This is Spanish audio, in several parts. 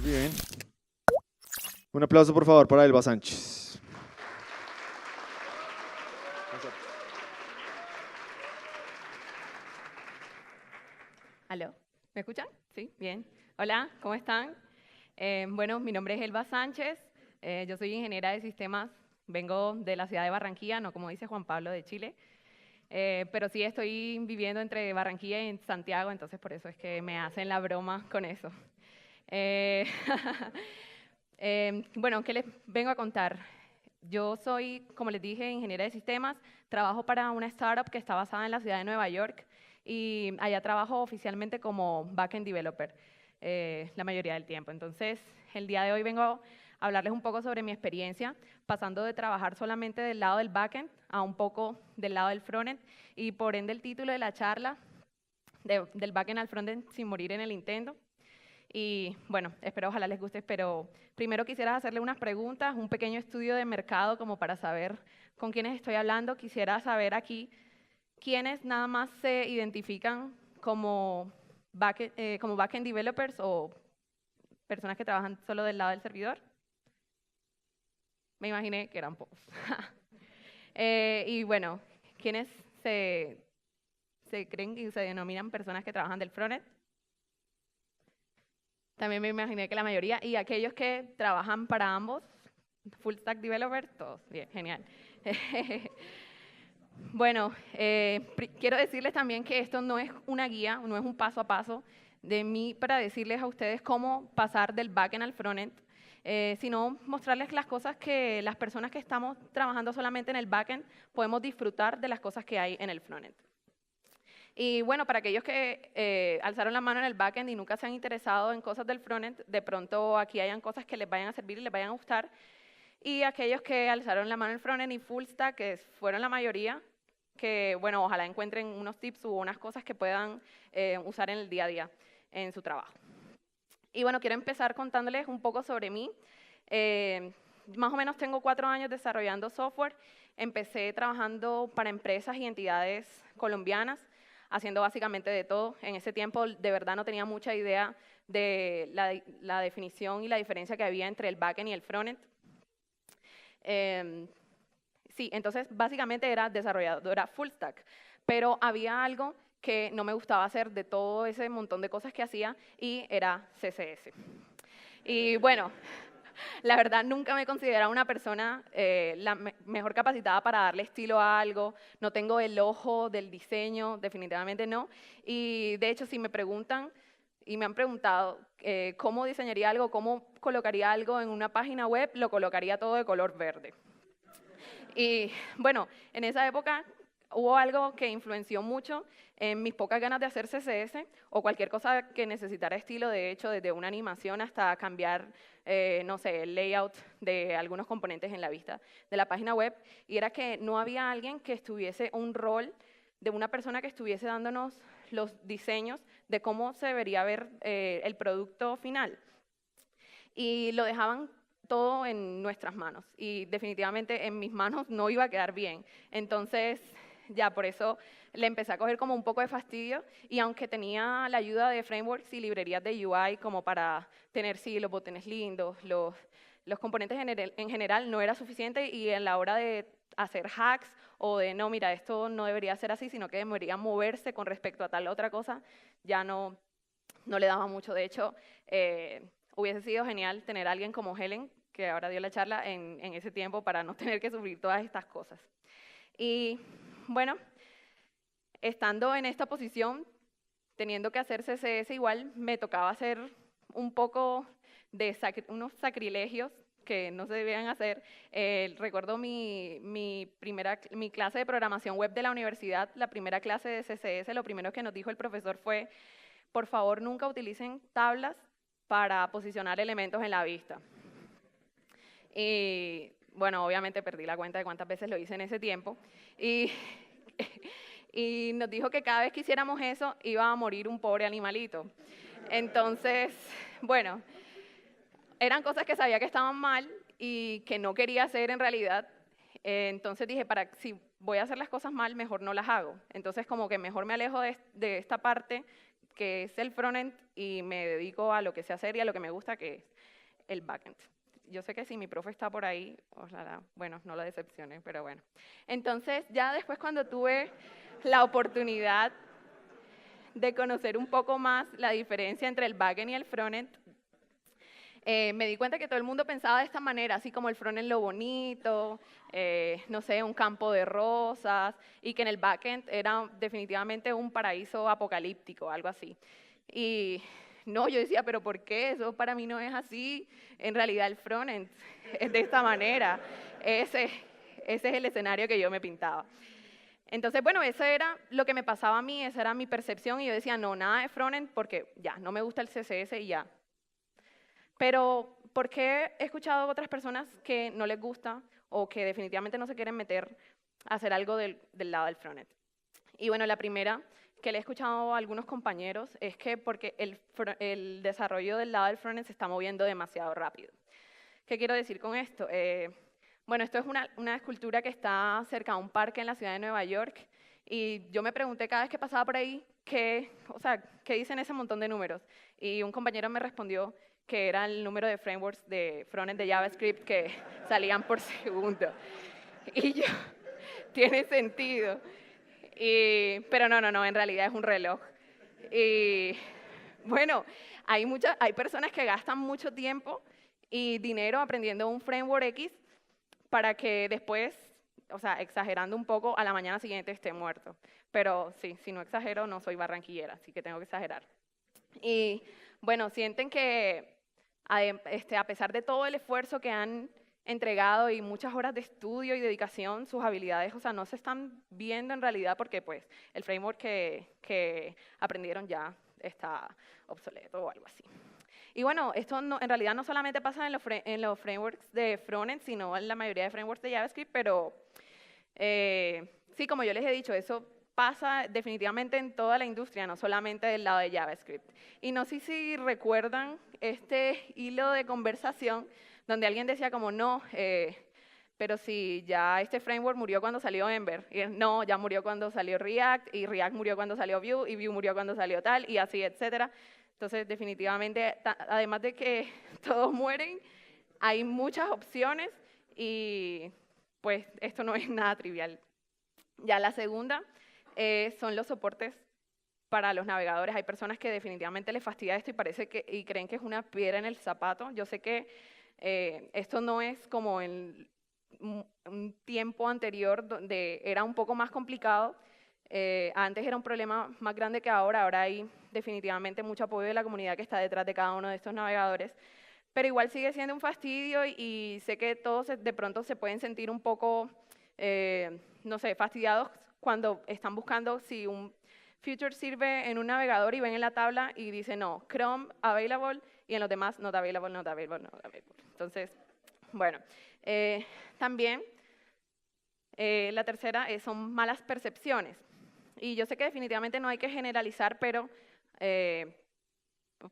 Bien. Un aplauso, por favor, para Elba Sánchez. ¿Aló? ¿Me escuchan? Sí, bien. Hola, ¿cómo están? Bueno, mi nombre es Elba Sánchez, yo soy ingeniera de sistemas, vengo de la ciudad de Barranquilla, no como dice Juan Pablo de Chile, pero sí estoy viviendo entre Barranquilla y Santiago, entonces por eso es que me hacen la broma con eso. Eh, bueno, ¿qué les vengo a contar? Yo soy, como les dije, ingeniera de sistemas, trabajo para una startup que está basada en la ciudad de Nueva York y allá trabajo oficialmente como backend developer la mayoría del tiempo. Entonces, el día de hoy vengo a hablarles un poco sobre mi experiencia, pasando de trabajar solamente del lado del backend a un poco del lado del frontend y por ende el título de la charla, del backend al frontend sin morir en el intento. Y bueno, espero ojalá les guste, pero primero quisiera hacerle unas preguntas, un pequeño estudio de mercado como para saber con quiénes estoy hablando. Quisiera saber aquí quiénes nada más se identifican como backend developers o personas que trabajan solo del lado del servidor. Me imaginé que eran pocos. Y bueno, ¿quiénes se creen y se denominan personas que trabajan del frontend? También me imaginé que la mayoría. Y aquellos que trabajan para ambos, full stack developer, todos. Bien, genial. Bueno, quiero decirles también que esto no es una guía, no es un paso a paso de mí para decirles a ustedes cómo pasar del backend al frontend, sino mostrarles las cosas que las personas que estamos trabajando solamente en el backend podemos disfrutar de las cosas que hay en el frontend. Y bueno, para aquellos que alzaron la mano en el backend y nunca se han interesado en cosas del frontend, de pronto aquí hayan cosas que les vayan a servir y les vayan a gustar. Y aquellos que alzaron la mano en el frontend y full stack, que fueron la mayoría, que bueno, ojalá encuentren unos tips u unas cosas que puedan usar en el día a día en su trabajo. Y bueno, quiero empezar contándoles un poco sobre mí. Más o menos tengo 4 años desarrollando software. Empecé trabajando para empresas y entidades colombianas, haciendo básicamente de todo. En ese tiempo, de verdad, no tenía mucha idea de la definición y la diferencia que había entre el backend y el frontend. Sí, entonces básicamente era desarrolladora full stack, pero había algo que no me gustaba hacer de todo ese montón de cosas que hacía y era CSS. Y bueno, la verdad nunca me he considerado una persona la mejor capacitada para darle estilo a algo, no tengo el ojo del diseño, definitivamente no. Y de hecho si me preguntan y me han preguntado cómo diseñaría algo, cómo colocaría algo en una página web, lo colocaría todo de color verde. Y bueno, en esa época hubo algo que influenció mucho en mis pocas ganas de hacer CSS o cualquier cosa que necesitara estilo, de hecho, desde una animación hasta cambiar, no sé, el layout de algunos componentes en la vista de la página web, y era que no había alguien que estuviese un rol de una persona que estuviese dándonos los diseños de cómo se debería ver el producto final. Y lo dejaban todo en nuestras manos y definitivamente en mis manos no iba a quedar bien. Entonces, ya por eso le empecé a coger como un poco de fastidio y aunque tenía la ayuda de frameworks y librerías de UI como para tener sí los botones lindos, los componentes en general no era suficiente y en la hora de hacer hacks o de no, mira, esto no debería ser así, sino que debería moverse con respecto a tal otra cosa, ya no le daba mucho. De hecho, hubiese sido genial tener a alguien como Helen, que ahora dio la charla, en ese tiempo para no tener que sufrir todas estas cosas. Y bueno, estando en esta posición, teniendo que hacer CSS igual, me tocaba hacer un poco de unos sacrilegios que no se debían hacer. Recuerdo mi clase de programación web de la universidad, la primera clase de CSS, lo primero que nos dijo el profesor fue: por favor, nunca utilicen tablas para posicionar elementos en la vista. Y bueno, obviamente perdí la cuenta de cuántas veces lo hice en ese tiempo. Y, y nos dijo que cada vez que hiciéramos eso iba a morir un pobre animalito. Entonces, bueno, eran cosas que sabía que estaban mal y que no quería hacer en realidad. Entonces dije, si voy a hacer las cosas mal, mejor no las hago. Entonces como que mejor me alejo de esta parte que es el frontend, y me dedico a lo que sé hacer y a lo que me gusta, que es el backend. Yo sé que si mi profe está por ahí, ojalá, bueno, no lo decepcione, pero bueno. Entonces, ya después cuando tuve la oportunidad de conocer un poco más la diferencia entre el backend y el frontend, me di cuenta que todo el mundo pensaba de esta manera, así como el frontend lo bonito, no sé, un campo de rosas, y que en el backend era definitivamente un paraíso apocalíptico, algo así. Y no, yo decía, pero ¿por qué? Eso para mí no es así. En realidad el frontend es de esta manera. Ese es el escenario que yo me pintaba. Entonces, bueno, eso era lo que me pasaba a mí, esa era mi percepción, y yo decía, no, nada de frontend porque ya, no me gusta el CSS y ya. Pero, ¿por qué he escuchado a otras personas que no les gusta o que definitivamente no se quieren meter a hacer algo del lado del frontend? Y bueno, la primera que le he escuchado a algunos compañeros es que porque el desarrollo del lado del frontend se está moviendo demasiado rápido. ¿Qué quiero decir con esto? Bueno, esto es una escultura que está cerca de un parque en la ciudad de Nueva York, y yo me pregunté cada vez que pasaba por ahí o sea, qué dicen ese montón de números. Y un compañero me respondió que era el número de frameworks de frontend de JavaScript que salían por segundo. Y yo, tiene sentido. Pero no, en realidad es un reloj. Y bueno, hay personas que gastan mucho tiempo y dinero aprendiendo un framework X para que después, o sea, exagerando un poco, a la mañana siguiente esté muerto. Pero sí, si no exagero, no soy barranquillera, así que tengo que exagerar. Y bueno, sienten que a pesar de todo el esfuerzo que han entregado y muchas horas de estudio y dedicación, sus habilidades, o sea, no se están viendo en realidad porque pues el framework que aprendieron ya está obsoleto o algo así. Y bueno, esto en realidad no solamente pasa en los frameworks de frontend, sino en la mayoría de frameworks de JavaScript, pero sí, como yo les he dicho, eso pasa definitivamente en toda la industria, no solamente del lado de JavaScript. Y no sé si recuerdan este hilo de conversación donde alguien decía como, no, pero si ya este framework murió cuando salió Ember, y no, ya murió cuando salió React, y React murió cuando salió Vue, y Vue murió cuando salió tal, y así, etcétera. Entonces, definitivamente, además de que todos mueren, hay muchas opciones, y pues esto no es nada trivial. Ya la segunda son los soportes para los navegadores. Hay personas que definitivamente les fastidia esto y creen que es una piedra en el zapato. Yo sé que esto no es como en un tiempo anterior donde era un poco más complicado. Antes era un problema más grande que ahora. Ahora hay definitivamente mucho apoyo de la comunidad que está detrás de cada uno de estos navegadores. Pero igual sigue siendo un fastidio, y sé que todos de pronto se pueden sentir un poco, no sé, fastidiados cuando están buscando si un feature sirve en un navegador y ven en la tabla y dice no, Chrome available, y en los demás not available, not available, not available. Entonces, bueno, también la tercera son malas percepciones. Y yo sé que definitivamente no hay que generalizar, pero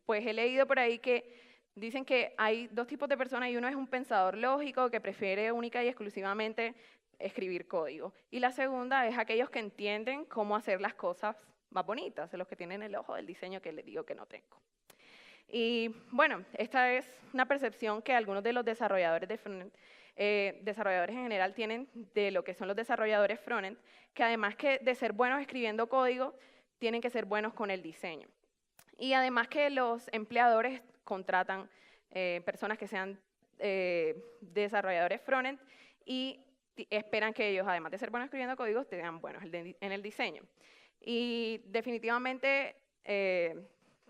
pues he leído por ahí que dicen que hay dos tipos de personas, y uno es un pensador lógico que prefiere única y exclusivamente escribir código. Y la segunda es aquellos que entienden cómo hacer las cosas más bonitas, los que tienen el ojo del diseño que les digo que no tengo. Y bueno, esta es una percepción que algunos de los desarrolladores de frontend, desarrolladores en general tienen de lo que son los desarrolladores frontend, que además que de ser buenos escribiendo código, tienen que ser buenos con el diseño. Y además que los empleadores contratan personas que sean desarrolladores frontend y esperan que ellos, además de ser buenos escribiendo códigos, sean buenos en el diseño. Y definitivamente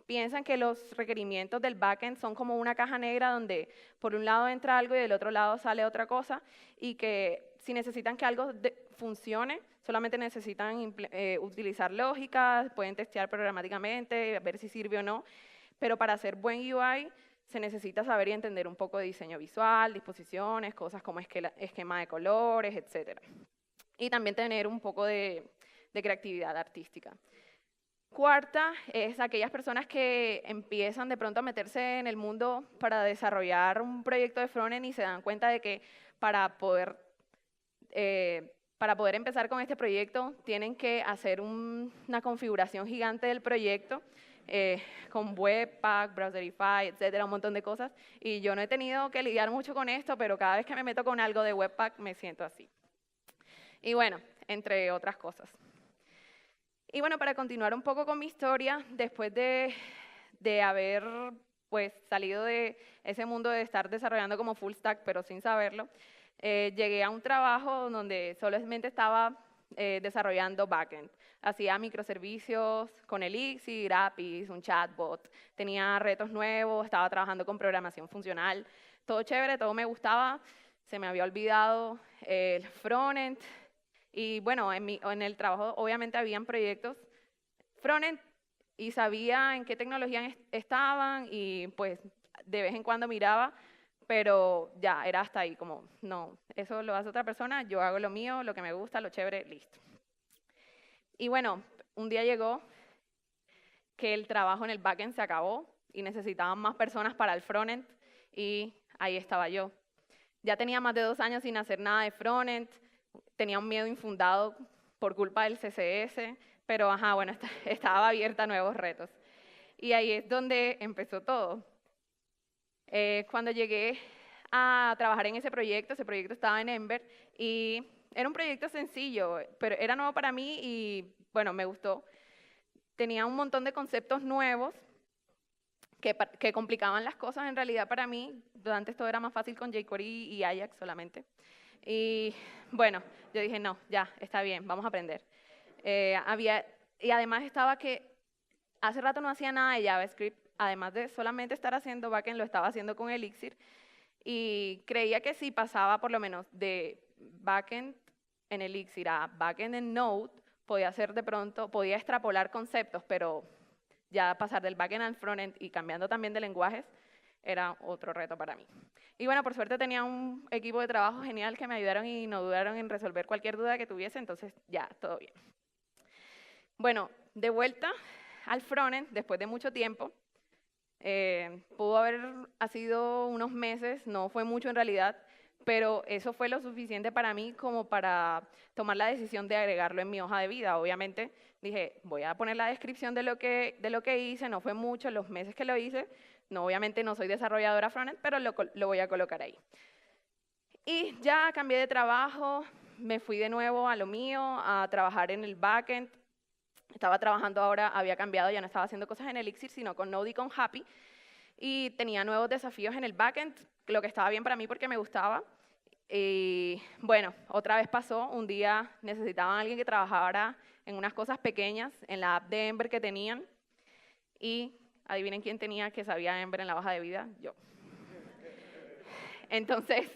piensan que los requerimientos del backend son como una caja negra donde por un lado entra algo y del otro lado sale otra cosa, y que si necesitan que algo funcione, solamente necesitan utilizar lógicas, pueden testear programáticamente, ver si sirve o no, pero para hacer buen UI se necesita saber y entender un poco de diseño visual, disposiciones, cosas como esquema de colores, etc. Y también tener un poco de creatividad artística. Cuarta es aquellas personas que empiezan de pronto a meterse en el mundo para desarrollar un proyecto de frontend y se dan cuenta de que para poder empezar con este proyecto tienen que hacer una configuración gigante del proyecto, con Webpack, Browserify, etcétera, un montón de cosas. Y yo no he tenido que lidiar mucho con esto, pero cada vez que me meto con algo de Webpack me siento así. Y bueno, entre otras cosas. Y bueno, para continuar un poco con mi historia, después de haber pues salido de ese mundo de estar desarrollando como full stack, pero sin saberlo, llegué a un trabajo donde solamente estaba desarrollando backend. Hacía microservicios con Elixir, APIs, un chatbot, tenía retos nuevos, estaba trabajando con programación funcional, todo chévere, todo me gustaba, se me había olvidado el frontend. Y bueno, en el trabajo obviamente habían proyectos frontend y sabía en qué tecnologías estaban y pues de vez en cuando miraba, pero ya, era hasta ahí, como no, eso lo hace otra persona, yo hago lo mío, lo que me gusta, lo chévere, listo. Y bueno, un día llegó que el trabajo en el backend se acabó y necesitaban más personas para el frontend y ahí estaba yo. Ya tenía más de 2 años sin hacer nada de frontend, tenía un miedo infundado por culpa del CSS, pero ajá, bueno, estaba abierta a nuevos retos. Y ahí es donde empezó todo. Cuando llegué a trabajar en ese proyecto estaba en Ember y era un proyecto sencillo, pero era nuevo para mí y bueno, me gustó. Tenía un montón de conceptos nuevos que complicaban las cosas en realidad para mí. Antes todo era más fácil con jQuery y Ajax solamente. Y bueno, yo dije, no, ya, está bien, vamos a aprender. Y además estaba que hace rato no hacía nada de JavaScript, además de solamente estar haciendo backend, lo estaba haciendo con Elixir. Y creía que si pasaba por lo menos de backend en Elixir a backend en Node, podía hacer de pronto, podía extrapolar conceptos, pero ya pasar del backend al frontend y cambiando también de lenguajes era otro reto para mí. Y bueno, por suerte tenía un equipo de trabajo genial que me ayudaron y no dudaron en resolver cualquier duda que tuviese, entonces ya, todo bien. Bueno, de vuelta al frontend, después de mucho tiempo, pudo haber sido unos meses, no fue mucho en realidad, pero eso fue lo suficiente para mí como para tomar la decisión de agregarlo en mi hoja de vida. Obviamente dije, voy a poner la descripción de lo que hice, no fue mucho, los meses que lo hice, no, obviamente no soy desarrolladora frontend, pero lo voy a colocar ahí. Y ya cambié de trabajo, me fui de nuevo a lo mío, a trabajar en el backend. Estaba trabajando ahora, había cambiado, ya no estaba haciendo cosas en Elixir, sino con Node y con Happy. Y tenía nuevos desafíos en el backend, lo que estaba bien para mí porque me gustaba. Y bueno, otra vez pasó, un día necesitaban a alguien que trabajara en unas cosas pequeñas, en la app de Ember que tenían. Y adivinen quién tenía que sabía Ember en la hoja de vida, yo. Entonces,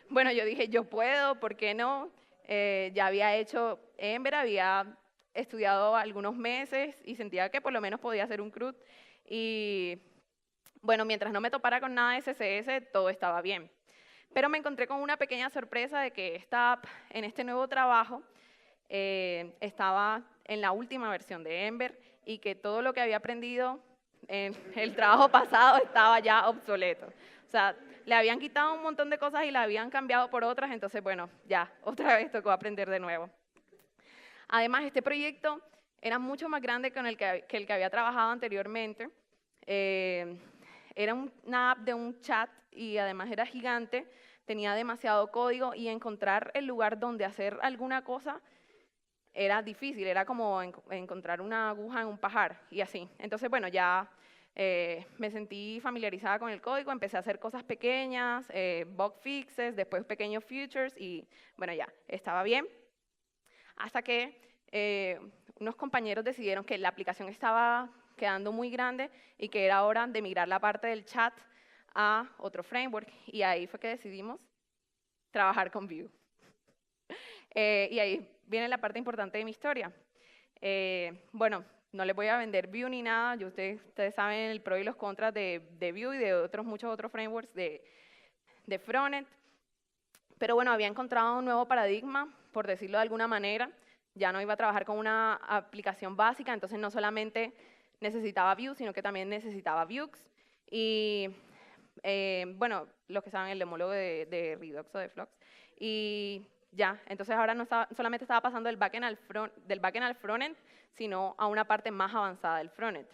bueno, yo dije, yo puedo, ¿por qué no? Ya había hecho Ember, había estudiado algunos meses y sentía que por lo menos podía hacer un CRUD. Y bueno, mientras no me topara con nada de CSS, todo estaba bien. Pero me encontré con una pequeña sorpresa de que esta app, en este nuevo trabajo, estaba en la última versión de Ember y que todo lo que había aprendido en el trabajo pasado estaba ya obsoleto. O sea, le habían quitado un montón de cosas y la habían cambiado por otras, entonces, bueno, ya, otra vez tocó aprender de nuevo. Además, este proyecto era mucho más grande que el que había trabajado anteriormente. Era una app de un chat y además era gigante, tenía demasiado código y encontrar el lugar donde hacer alguna cosa era difícil, era como encontrar una aguja en un pajar y así. Entonces, bueno, ya me sentí familiarizada con el código, empecé a hacer cosas pequeñas, bug fixes, después pequeños features y bueno, ya, estaba bien. Hasta que unos compañeros decidieron que la aplicación estaba quedando muy grande y que era hora de migrar la parte del chat a otro framework. Y ahí fue que decidimos trabajar con Vue. Y ahí viene la parte importante de mi historia. Bueno, no les voy a vender Vue ni nada. Ustedes saben el pro y los contras de Vue y de muchos otros frameworks de frontend. Pero bueno, había encontrado un nuevo paradigma, por decirlo de alguna manera. Ya no iba a trabajar con una aplicación básica, entonces no solamente necesitaba Vue, sino que también necesitaba Vuex. Y bueno, los que saben el homólogo de Redux o de Flux. Y ya, entonces ahora no solamente estaba pasando del backend al frontend, sino a una parte más avanzada del frontend.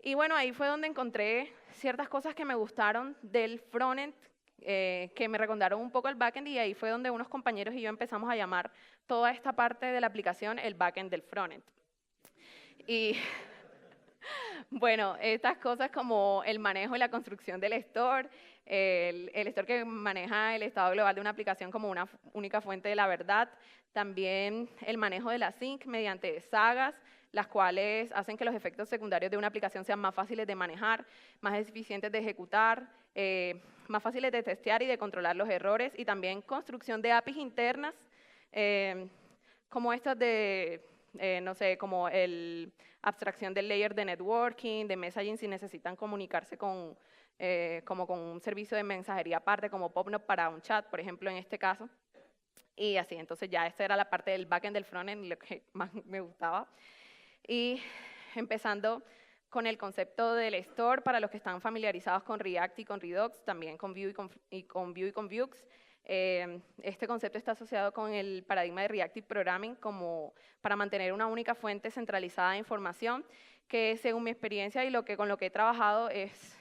Y bueno, ahí fue donde encontré ciertas cosas que me gustaron del frontend, que me recordaron un poco el backend, y ahí fue donde unos compañeros y yo empezamos a llamar toda esta parte de la aplicación el backend del frontend. Y bueno, estas cosas como el manejo y la construcción del store, el store que maneja el estado global de una aplicación como una única fuente de la verdad, también el manejo de la sync mediante sagas, las cuales hacen que los efectos secundarios de una aplicación sean más fáciles de manejar, más eficientes de ejecutar, más fáciles de testear y de controlar los errores, y también construcción de APIs internas, eh, como estas de, no sé, como el abstracción del layer de networking, de messaging si necesitan comunicarse con, como con un servicio de mensajería aparte, como PopNote para un chat, por ejemplo, en este caso. Y así, entonces ya esta era la parte del backend del frontend, lo que más me gustaba. Y empezando con el concepto del store, para los que están familiarizados con React y con Redux, también con Vue y con Vue. Este concepto está asociado con el paradigma de Reactive Programming como para mantener una única fuente centralizada de información, que según mi experiencia y con lo que he trabajado es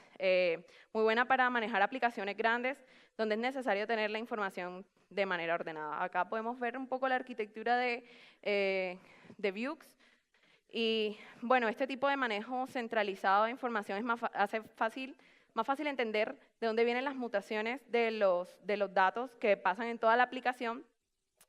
muy buena para manejar aplicaciones grandes donde es necesario tener la información de manera ordenada. Acá podemos ver un poco la arquitectura de Vue. Y bueno, este tipo de manejo centralizado de información hace más fácil entender de dónde vienen las mutaciones de los datos que pasan en toda la aplicación.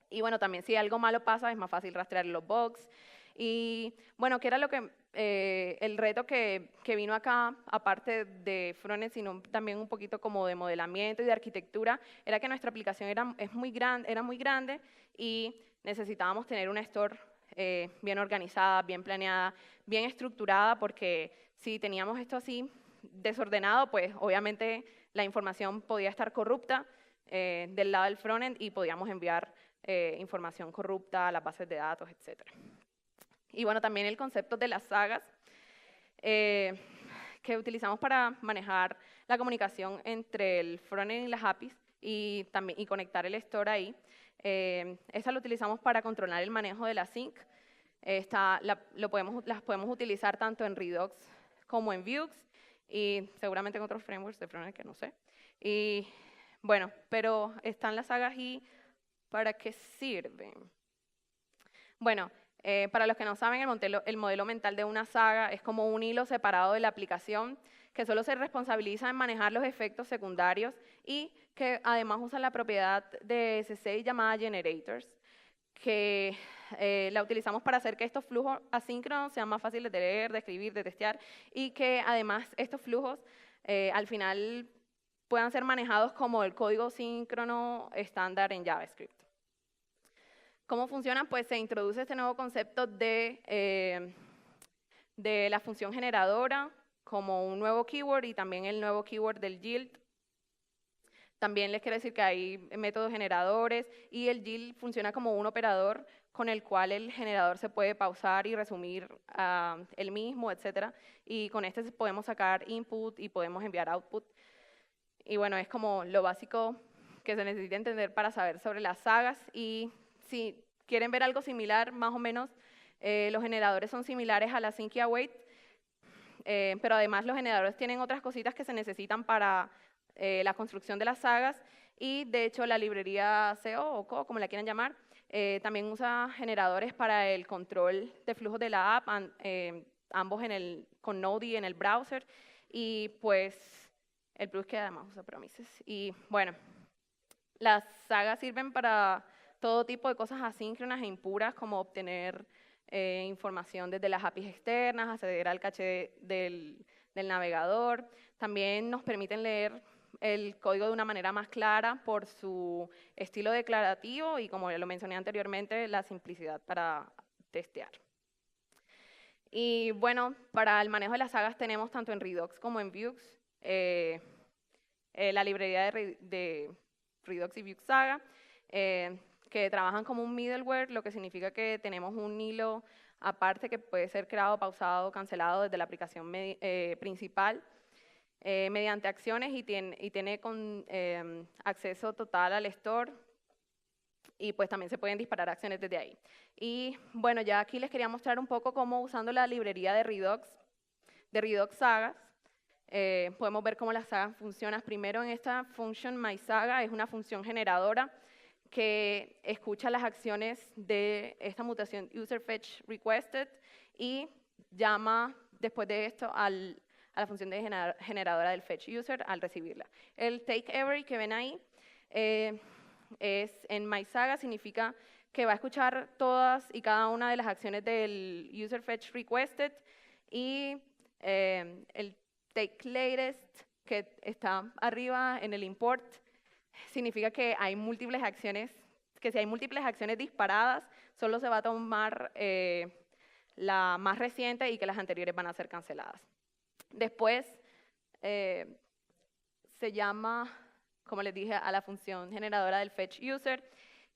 Y bueno, también si algo malo pasa, es más fácil rastrear los bugs. Y bueno, que era el reto que vino acá, aparte de frontend, sino también un poquito como de modelamiento y de arquitectura, era que nuestra aplicación era muy grande y necesitábamos tener una store bien organizada, bien planeada, bien estructurada, porque si teníamos esto así desordenado, pues obviamente la información podía estar corrupta del lado del frontend y podíamos enviar información corrupta a las bases de datos, etc. Y bueno, también el concepto de las sagas que utilizamos para manejar la comunicación entre el frontend y las APIs y conectar el store ahí. Esta lo utilizamos para controlar el manejo de la sync. Las podemos utilizar tanto en Redux como en Vue y seguramente en otros frameworks de frontend que no sé. Y bueno, pero están las sagas y ¿para qué sirven? Bueno, para los que no saben, el modelo mental de una saga es como un hilo separado de la aplicación que solo se responsabiliza en manejar los efectos secundarios y que además usa la propiedad de S6 llamada generators, que la utilizamos para hacer que estos flujos asíncronos sean más fáciles de leer, de escribir, de testear, y que además estos flujos al final puedan ser manejados como el código síncrono estándar en JavaScript. ¿Cómo funciona? Pues se introduce este nuevo concepto de la función generadora como un nuevo keyword y también el nuevo keyword del yield. También les quiero decir que hay métodos generadores y el yield funciona como un operador con el cual el generador se puede pausar y resumir el mismo, etc. Y con este podemos sacar input y podemos enviar output. Y bueno, es como lo básico que se necesita entender para saber sobre las sagas. Y si quieren ver algo similar, más o menos, los generadores son similares a la sync y await, pero además los generadores tienen otras cositas que se necesitan para la construcción de las sagas, y de hecho la librería CO o CO, como la quieran llamar, también usa generadores para el control de flujos de la app, ambos con Node y en el browser, y pues el plus que además usa promises. Y bueno, las sagas sirven para todo tipo de cosas asíncronas e impuras, como obtener información desde las APIs externas, acceder al caché del navegador. También nos permiten leer el código de una manera más clara por su estilo declarativo y, como lo mencioné anteriormente, la simplicidad para testear. Y bueno, para el manejo de las sagas tenemos tanto en Redux como en Vue la librería de Redux y Vue Saga, que trabajan como un middleware, lo que significa que tenemos un hilo aparte que puede ser creado, pausado, cancelado desde la aplicación principal mediante acciones y tiene acceso total al store, y pues también se pueden disparar acciones desde ahí. Y bueno, ya aquí les quería mostrar un poco cómo, usando la librería de Redux de Redux Sagas. Podemos ver cómo las sagas funcionan. Primero en esta function mySaga es una función generadora que escucha las acciones de esta mutación userFetchRequested y llama después de esto a la función de generadora del fetchUser al recibirla. El takeEvery que ven ahí es en mySaga, significa que va a escuchar todas y cada una de las acciones del userFetchRequested y el takeLatest que está arriba en el import significa que hay múltiples acciones, que si hay múltiples acciones disparadas, solo se va a tomar la más reciente y que las anteriores van a ser canceladas. Después se llama, como les dije, a la función generadora del fetchUser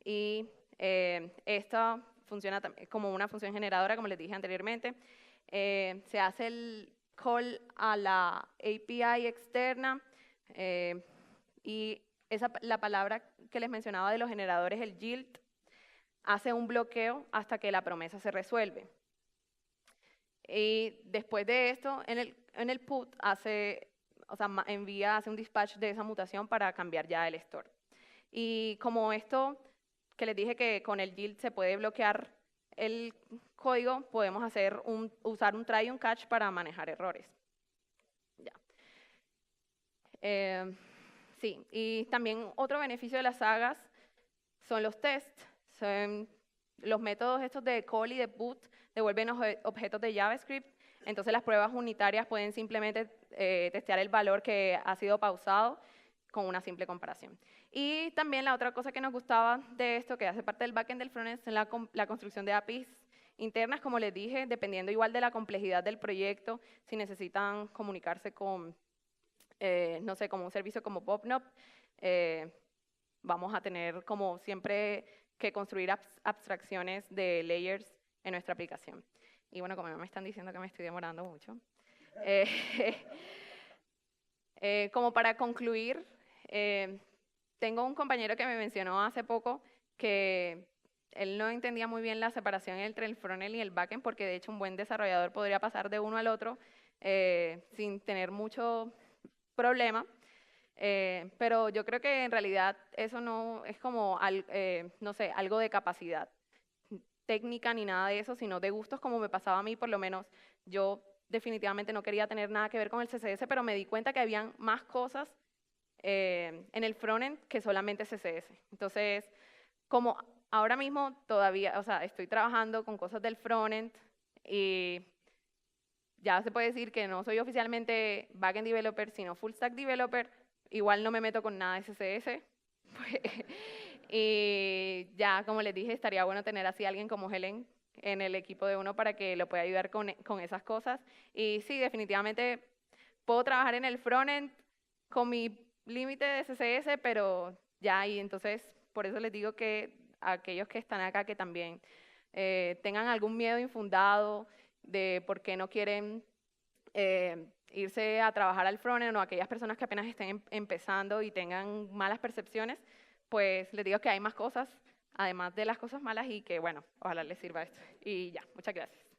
y esta funciona como una función generadora, como les dije anteriormente. Se hace el call a la API externa y la palabra que les mencionaba de los generadores, el yield, hace un bloqueo hasta que la promesa se resuelve. Y después de esto, en el put hace un dispatch de esa mutación para cambiar ya el store. Y como esto que les dije que con el yield se puede bloquear el código, podemos usar un try y un catch para manejar errores. Ya. Sí, y también otro beneficio de las sagas son los tests. Son los métodos estos de call y de put devuelven objetos de JavaScript. Entonces las pruebas unitarias pueden simplemente testear el valor que ha sido pausado con una simple comparación. Y también la otra cosa que nos gustaba de esto, que hace parte del backend del frontend, es la construcción de APIs internas, como les dije, dependiendo igual de la complejidad del proyecto, si necesitan comunicarse con, no sé, como un servicio como PopNop, vamos a tener como siempre que construir abstracciones de layers en nuestra aplicación. Y bueno, como me están diciendo que me estoy demorando mucho. Como para concluir, tengo un compañero que me mencionó hace poco que él no entendía muy bien la separación entre el frontend y el backend, porque de hecho un buen desarrollador podría pasar de uno al otro sin tener mucho problema. Pero yo creo que en realidad eso no es como, no sé, algo de capacidad técnica ni nada de eso, sino de gustos, como me pasaba a mí. Por lo menos yo definitivamente no quería tener nada que ver con el CSS, pero me di cuenta que habían más cosas en el frontend que solamente CSS. Entonces, como ahora mismo todavía, o sea, estoy trabajando con cosas del frontend y ya se puede decir que no soy oficialmente backend developer, sino full stack developer, igual no me meto con nada de CSS. Y ya, como les dije, estaría bueno tener así a alguien como Helen en el equipo de uno para que lo pueda ayudar con esas cosas. Y sí, definitivamente puedo trabajar en el frontend con mi límite de CSS, pero ya, y entonces por eso les digo que a aquellos que están acá que también tengan algún miedo infundado de por qué no quieren irse a trabajar al frontend, o aquellas personas que apenas estén empezando y tengan malas percepciones, pues les digo que hay más cosas, además de las cosas malas, y que bueno, ojalá les sirva esto. Y ya, muchas gracias.